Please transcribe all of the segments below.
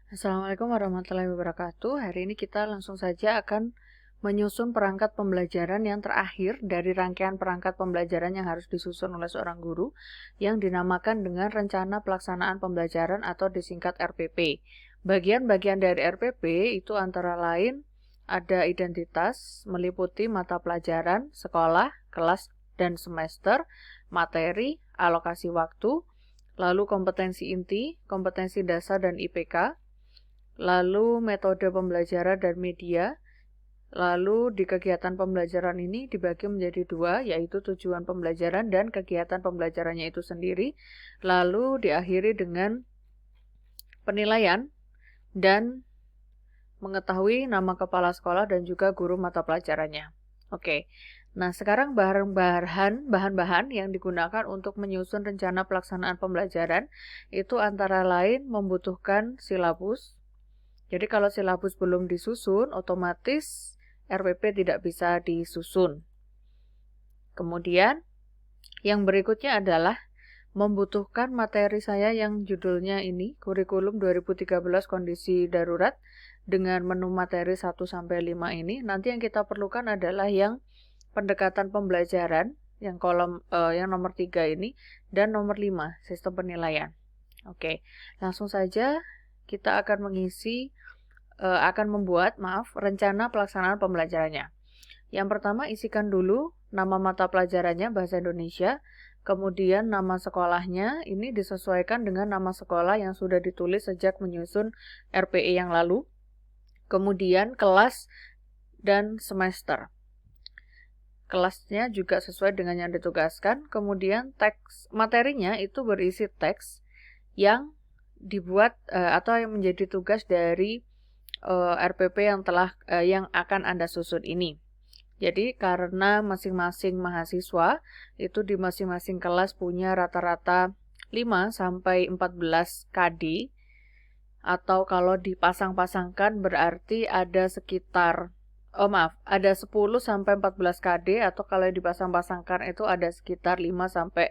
Assalamualaikum warahmatullahi wabarakatuh. Hari ini kita langsung saja akan menyusun perangkat pembelajaran yang terakhir dari rangkaian perangkat pembelajaran yang harus disusun oleh seorang guru yang dinamakan dengan Rencana Pelaksanaan Pembelajaran atau disingkat RPP. Bagian-bagian dari RPP itu antara lain ada identitas, meliputi mata pelajaran, sekolah, kelas, dan semester, materi, alokasi waktu, lalu kompetensi inti, kompetensi dasar dan IPK, lalu metode pembelajaran dan media. Lalu di kegiatan pembelajaran ini dibagi menjadi dua, yaitu tujuan pembelajaran dan kegiatan pembelajarannya itu sendiri. Lalu diakhiri dengan penilaian dan mengetahui nama kepala sekolah dan juga guru mata pelajarannya. Oke, nah sekarang bahan-bahan yang digunakan untuk menyusun rencana pelaksanaan pembelajaran itu antara lain membutuhkan silabus. Jadi kalau silabus belum disusun, otomatis RPP tidak bisa disusun. Kemudian, yang berikutnya adalah membutuhkan materi saya yang judulnya ini, Kurikulum 2013 Kondisi Darurat, dengan menu materi 1-5 ini. Nanti yang kita perlukan adalah yang pendekatan pembelajaran, yang yang nomor 3 ini, dan nomor 5, sistem penilaian. Oke, langsung saja kita akan membuat rencana pelaksanaan pembelajarannya. Yang pertama, isikan dulu nama mata pelajarannya bahasa Indonesia, kemudian nama sekolahnya ini disesuaikan dengan nama sekolah yang sudah ditulis sejak menyusun RPE yang lalu, kemudian kelas dan semester. Kelasnya juga sesuai dengan yang ditugaskan, kemudian teks materinya itu berisi teks yang dibuat atau yang menjadi tugas dari RPP yang akan Anda susun ini. Jadi karena masing-masing mahasiswa itu di masing-masing kelas punya rata-rata 5-14 KD, atau kalau dipasang-pasangkan berarti ada sekitar ada 10-14 KD, atau kalau dipasang-pasangkan itu ada sekitar 5-7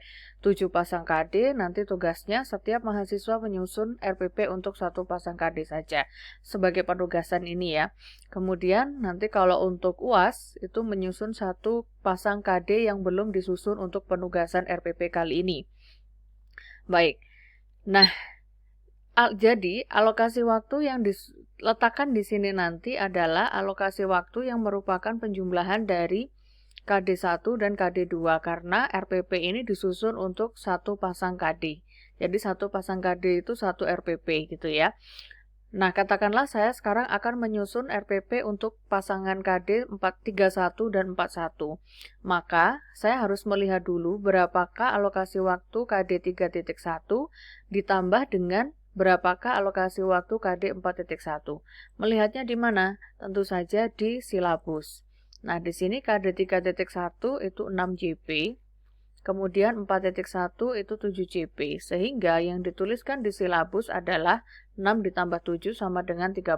pasang KD. Nanti tugasnya setiap mahasiswa menyusun RPP untuk satu pasang KD saja sebagai penugasan ini ya. Kemudian nanti kalau untuk UAS itu menyusun satu pasang KD yang belum disusun untuk penugasan RPP kali ini. Baik. Nah, jadi alokasi waktu yang diletakkan di sini nanti adalah alokasi waktu yang merupakan penjumlahan dari KD1 dan KD2 karena RPP ini disusun untuk satu pasang KD. Jadi satu pasang KD itu satu RPP gitu ya. Nah, katakanlah saya sekarang akan menyusun RPP untuk pasangan KD 31 dan 41. Maka, saya harus melihat dulu berapakah alokasi waktu KD 3.1 ditambah dengan berapakah alokasi waktu KD 4.1. Melihatnya di mana? Tentu saja di silabus. Nah, di sini KD 3.1 itu 6 JP. Kemudian 4.1 itu 7 JP, sehingga yang dituliskan di silabus adalah 6 ditambah 7 sama dengan 13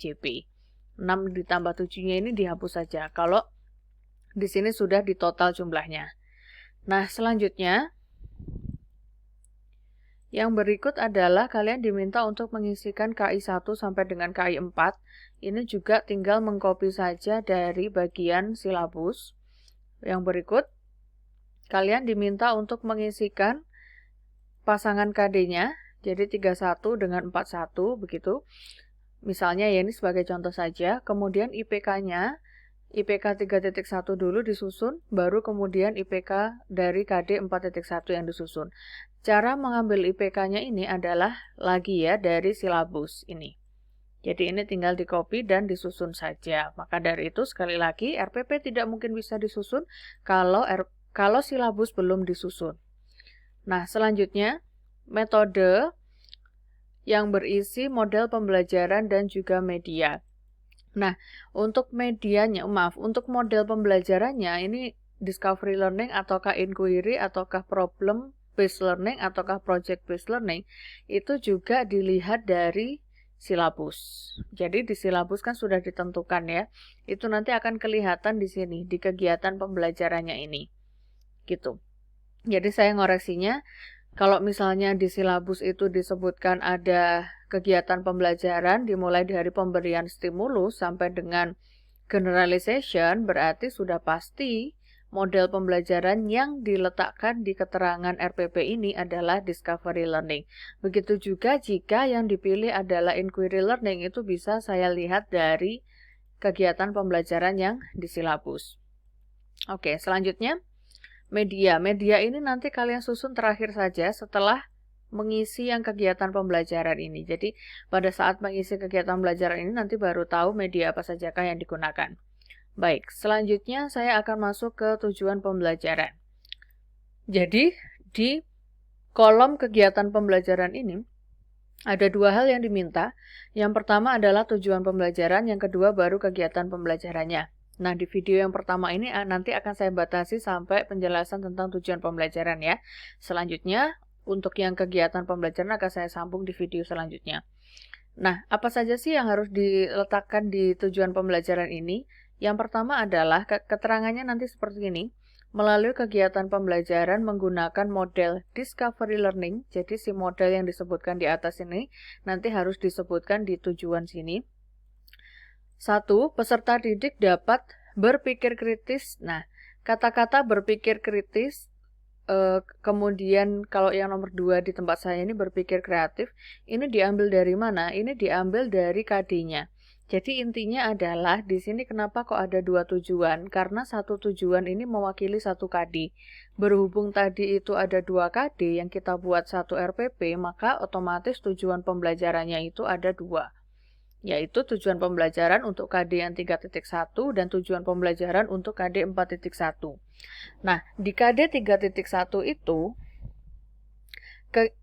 JP. 6 ditambah 7-nya ini dihapus saja, kalau di sini sudah ditotal jumlahnya. Nah, selanjutnya, yang berikut adalah kalian diminta untuk mengisikan KI 1 sampai dengan KI 4. Ini juga tinggal mengcopy saja dari bagian silabus. Yang berikut, kalian diminta untuk mengisikan pasangan KD-nya, jadi 31 dengan 41 begitu. Misalnya ya, ini sebagai contoh saja. Kemudian IPK-nya, IPK 3.1 dulu disusun, baru kemudian IPK dari KD 4.1 yang disusun. Cara mengambil IPK-nya ini adalah lagi ya dari silabus ini. Jadi ini tinggal di-copy dan disusun saja. Maka dari itu sekali lagi RPP tidak mungkin bisa disusun kalau silabus belum disusun. Nah, selanjutnya metode yang berisi model pembelajaran dan juga media. Nah, untuk untuk model pembelajarannya ini discovery learning ataukah inquiry ataukah problem based learning ataukah project based learning itu juga dilihat dari silabus. Jadi di silabus kan sudah ditentukan ya. Itu nanti akan kelihatan di sini di kegiatan pembelajarannya ini. Gitu. Jadi saya ngoreksinya Kalau misalnya di silabus itu disebutkan ada kegiatan pembelajaran dimulai dari pemberian stimulus sampai dengan generalization, berarti sudah pasti model pembelajaran yang diletakkan di keterangan RPP ini adalah discovery learning. Begitu juga jika yang dipilih adalah inquiry learning, itu bisa saya lihat dari kegiatan pembelajaran yang di silabus. Oke, selanjutnya media. Media ini nanti kalian susun terakhir saja setelah mengisi yang kegiatan pembelajaran ini. Jadi pada saat mengisi kegiatan pembelajaran ini nanti baru tahu media apa sajakah yang digunakan. Baik, selanjutnya saya akan masuk ke tujuan pembelajaran. Jadi di kolom kegiatan pembelajaran ini ada dua hal yang diminta. Yang pertama adalah tujuan pembelajaran, yang kedua baru kegiatan pembelajarannya. Nah, di video yang pertama ini nanti akan saya batasi sampai penjelasan tentang tujuan pembelajaran ya. Selanjutnya, untuk yang kegiatan pembelajaran akan saya sambung di video selanjutnya. Nah, apa saja sih yang harus diletakkan di tujuan pembelajaran ini? Yang pertama adalah keterangannya nanti seperti ini. Melalui kegiatan pembelajaran menggunakan model discovery learning, jadi si model yang disebutkan di atas ini nanti harus disebutkan di tujuan sini. 1. Peserta didik dapat berpikir kritis. Nah, kata-kata berpikir kritis, kemudian kalau yang nomor 2 di tempat saya ini berpikir kreatif, ini diambil dari mana? Ini diambil dari KD-nya. Jadi intinya adalah di sini kenapa kok ada dua tujuan? Karena satu tujuan ini mewakili satu KD. Berhubung tadi itu ada dua KD yang kita buat satu RPP, maka otomatis tujuan pembelajarannya itu ada dua. Yaitu tujuan pembelajaran untuk KD yang 3.1 dan tujuan pembelajaran untuk KD 4.1. Nah, di KD 3.1 itu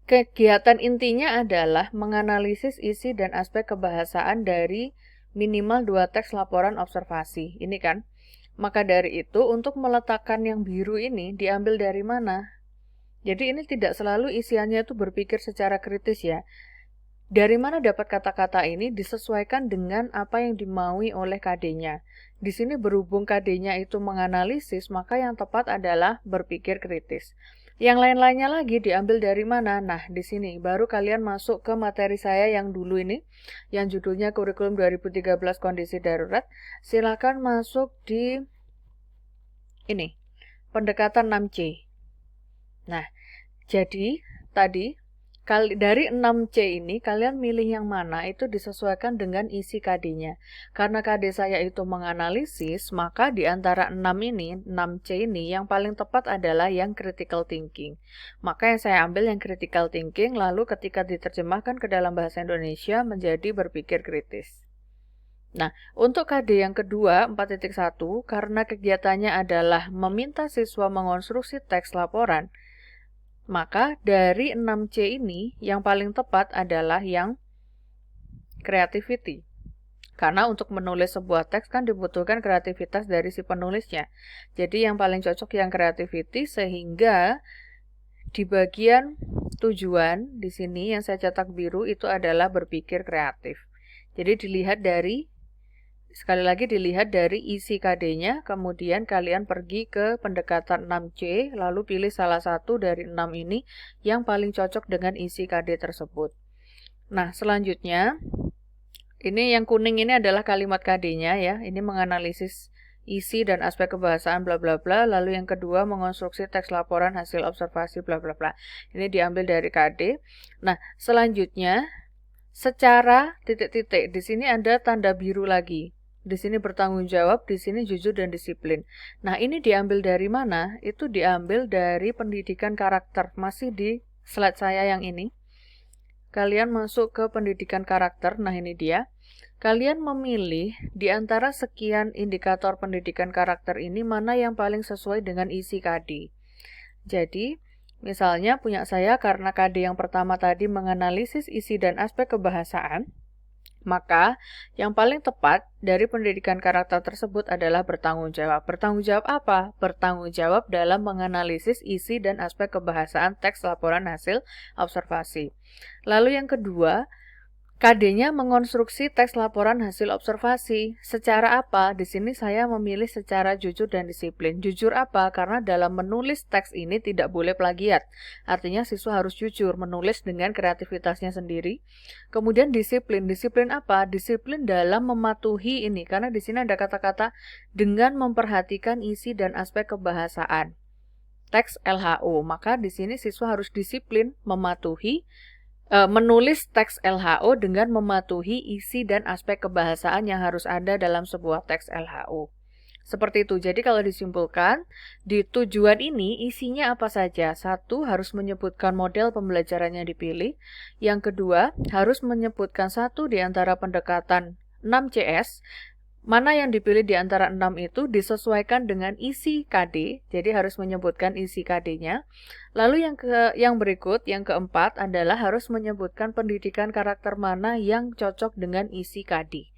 kegiatan intinya adalah menganalisis isi dan aspek kebahasaan dari minimal 2 teks laporan observasi. Ini kan. Maka dari itu, untuk meletakkan yang biru ini diambil dari mana? Jadi ini tidak selalu isiannya itu berpikir secara kritis ya. Dari mana dapat kata-kata ini disesuaikan dengan apa yang dimaui oleh KD-nya. Di sini berhubung KD-nya itu menganalisis, maka yang tepat adalah berpikir kritis. Yang lain-lainnya lagi diambil dari mana? Nah, di sini baru kalian masuk ke materi saya yang dulu ini, yang judulnya Kurikulum 2013 Kondisi Darurat. Silakan masuk di ini, pendekatan 6C. Nah, jadi tadi dari 6C ini, kalian milih yang mana, itu disesuaikan dengan isi KD-nya. Karena KD saya itu menganalisis, maka di antara 6C ini, yang paling tepat adalah yang critical thinking. Maka yang saya ambil yang critical thinking, lalu ketika diterjemahkan ke dalam bahasa Indonesia menjadi berpikir kritis. Nah, untuk KD yang kedua, 4.1, karena kegiatannya adalah meminta siswa mengonstruksi teks laporan, maka dari 6C ini yang paling tepat adalah yang creativity. Karena untuk menulis sebuah teks kan dibutuhkan kreativitas dari si penulisnya. Jadi yang paling cocok yang creativity, sehingga di bagian tujuan di sini yang saya cetak biru itu adalah berpikir kreatif. Jadi sekali lagi dilihat dari isi KD-nya, kemudian kalian pergi ke pendekatan 6C, lalu pilih salah satu dari 6 ini yang paling cocok dengan isi KD tersebut. Nah, selanjutnya, ini yang kuning ini adalah kalimat KD-nya ya, ini menganalisis isi dan aspek kebahasaan bla bla bla, lalu yang kedua mengonstruksi teks laporan hasil observasi bla bla bla. Ini diambil dari KD. Nah, selanjutnya, secara titik-titik, di sini ada tanda biru lagi. Di sini bertanggung jawab, di sini jujur dan disiplin. Nah, ini diambil dari mana? Itu diambil dari pendidikan karakter. Masih di slide saya yang ini. Kalian masuk ke pendidikan karakter. Nah, ini dia. Kalian memilih di antara sekian indikator pendidikan karakter ini mana yang paling sesuai dengan isi KD. Jadi, misalnya punya saya karena KD yang pertama tadi menganalisis isi dan aspek kebahasaan, maka yang paling tepat dari pendidikan karakter tersebut adalah bertanggung jawab. Bertanggung jawab apa? Bertanggung jawab dalam menganalisis isi dan aspek kebahasaan teks laporan hasil observasi. Lalu yang kedua, KD-nya mengonstruksi teks laporan hasil observasi. Secara apa? Di sini saya memilih secara jujur dan disiplin. Jujur apa? Karena dalam menulis teks ini tidak boleh plagiat. Artinya siswa harus jujur menulis dengan kreativitasnya sendiri. Kemudian disiplin. Disiplin apa? Disiplin dalam mematuhi ini. Karena di sini ada kata-kata dengan memperhatikan isi dan aspek kebahasaan teks LHO. Maka di sini siswa harus disiplin menulis teks LHO dengan mematuhi isi dan aspek kebahasaan yang harus ada dalam sebuah teks LHO. Seperti itu. Jadi kalau disimpulkan, di tujuan ini isinya apa saja? Satu, harus menyebutkan model pembelajaran yang dipilih. Yang kedua, harus menyebutkan satu di antara pendekatan 6CS. Mana yang dipilih di antara 6 itu disesuaikan dengan isi KD, jadi harus menyebutkan isi KD-nya. Lalu yang berikut, yang keempat adalah harus menyebutkan pendidikan karakter mana yang cocok dengan isi KD.